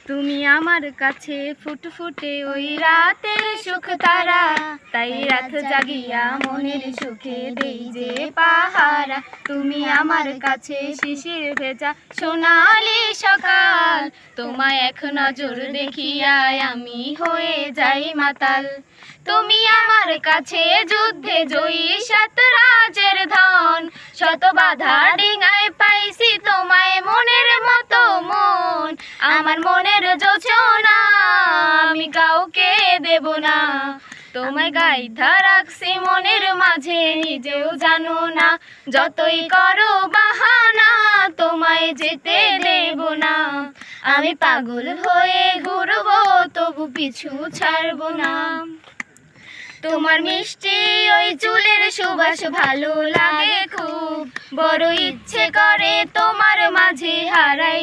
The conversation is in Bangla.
তুমি আমার কাছে ফুটফুটে ওই রাতের সুখ তারা, তাই রাত জাগিয়া মনের সুখে দেই যে পাহারা। তুমি আমার কাছে শিশির ভেজা সোনালি সকাল, তোমায় এক নজর দেখিয়াই আমি হয়ে যাই মাতাল। তুমি আমার কাছে যুদ্ধে জয়ী সাত রাজের ধন, শত বাধা ডিঙায় পাইছি তোমায় মনের মতো মন। আমার মনের যোচনা আমি কাউকে দেব না, তোমায় গাইথা রাখছি মনের মাঝে নিজেও জানো না। যতই করো বাহানা তোমায় যেতে দেব না, আমি পাগল হয়ে ঘুরবো তবু পিছু ছাড়বো না। তোমার মিষ্টি ওই চুলের সুবাস ভালো লাগে খুব, বড় ইচ্ছে করে তোমার মাঝে হারাই